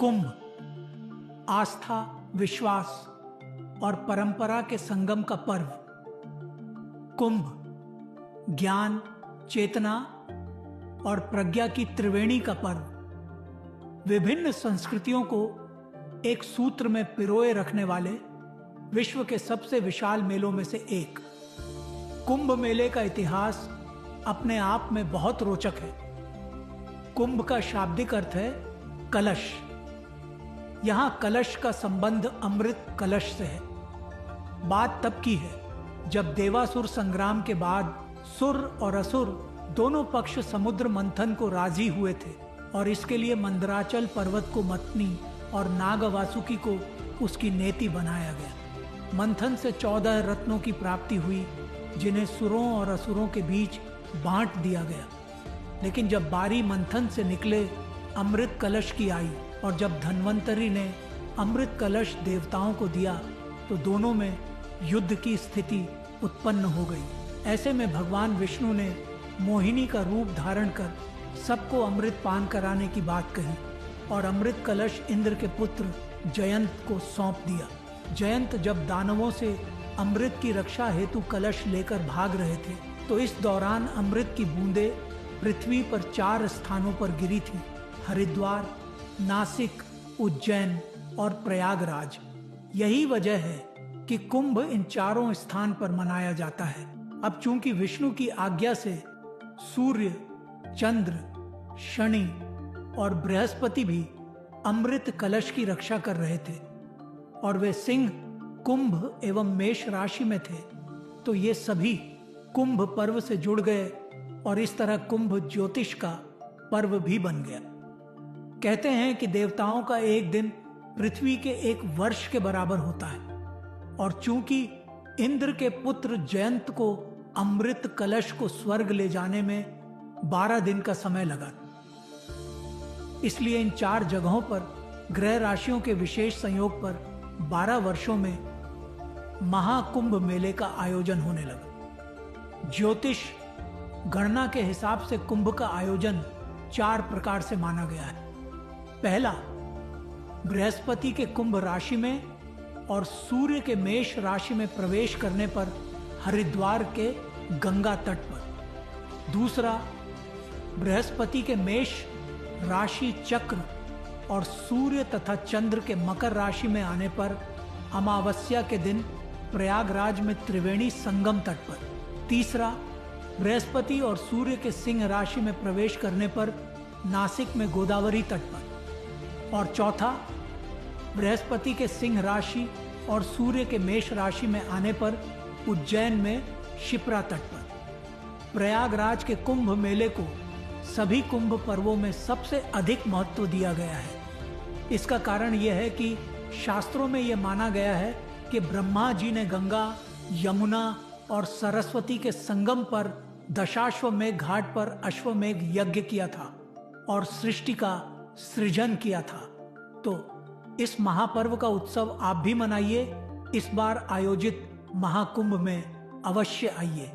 कुंभ आस्था, विश्वास और परंपरा के संगम का पर्व। कुंभ ज्ञान, चेतना और प्रज्ञा की त्रिवेणी का पर्व। विभिन्न संस्कृतियों को एक सूत्र में पिरोए रखने वाले विश्व के सबसे विशाल मेलों में से एक। कुंभ मेले का इतिहास अपने आप में बहुत रोचक है। कुंभ का शाब्दिक अर्थ है कलश। यहां कलश का संबंध अमृत कलश से है। बात तब की है जब देवासुर संग्राम के बाद सुर और असुर दोनों पक्ष समुद्र मंथन को राजी हुए थे और इसके लिए मंदराचल पर्वत को मथनी और नाग वासुकी को उसकी नेति बनाया गया। मंथन से 14 रत्नों की प्राप्ति हुई जिन्हें सुरों और असुरों के बीच बांट दिया गया। लेकिन जब बारी मंथन से निकले अमृत कलश की आई और जब धन्वंतरी ने अमृत कलश देवताओं को दिया तो दोनों में युद्ध की स्थिति उत्पन्न हो गई। ऐसे में भगवान विष्णु ने मोहिनी का रूप धारण कर सबको अमृत पान कराने की बात कही और अमृत कलश इंद्र के पुत्र जयंत को सौंप दिया। जयंत जब दानवों से अमृत की रक्षा हेतु कलश लेकर भाग रहे थे तो इस दौरान अमृत की बूंदें पृथ्वी पर 4 स्थानों पर गिरी थी: हरिद्वार, नासिक, उज्जैन और प्रयागराज। यही वजह है कि कुंभ इन चारों स्थान पर मनाया जाता है। अब चूंकि विष्णु की आज्ञा से सूर्य, चंद्र, शनि और बृहस्पति भी अमृत कलश की रक्षा कर रहे थे और वे सिंह, कुंभ एवं मेष राशि में थे, तो ये सभी कुंभ पर्व से जुड़ गए और इस तरह कुंभ ज्योतिष का पर्व भी बन गया। कहते हैं कि देवताओं का एक दिन पृथ्वी के एक वर्ष के बराबर होता है और चूंकि इंद्र के पुत्र जयंत को अमृत कलश को स्वर्ग ले जाने में 12 दिन का समय लगा, इसलिए इन 4 जगहों पर ग्रह राशियों के विशेष संयोग पर 12 वर्षों में महाकुंभ मेले का आयोजन होने लगा। ज्योतिष गणना के हिसाब से कुंभ का आयोजन 4 प्रकार से माना गया है। पहला, बृहस्पति के कुंभ राशि में और सूर्य के मेष राशि में प्रवेश करने पर हरिद्वार के गंगा तट पर। दूसरा, बृहस्पति के मेष राशि चक्र और सूर्य तथा चंद्र के मकर राशि में आने पर अमावस्या के दिन प्रयागराज में त्रिवेणी संगम तट पर। तीसरा, बृहस्पति और सूर्य के सिंह राशि में प्रवेश करने पर नासिक में गोदावरी तट पर। और चौथा, बृहस्पति के सिंह राशि और सूर्य के मेष राशि में आने पर उज्जैन में शिप्रा तट पर। प्रयागराज के कुंभ मेले को सभी कुंभ पर्वों में सबसे अधिक महत्व दिया गया है। इसका कारण यह है कि शास्त्रों में यह माना गया है कि ब्रह्मा जी ने गंगा, यमुना और सरस्वती के संगम पर दशाश्वमेघ घाट पर अश्वमेघ यज्ञ किया था और सृष्टि का सृजन किया था। तो इस महापर्व का उत्सव आप भी मनाइए। इस बार आयोजित महाकुंभ में अवश्य आइए।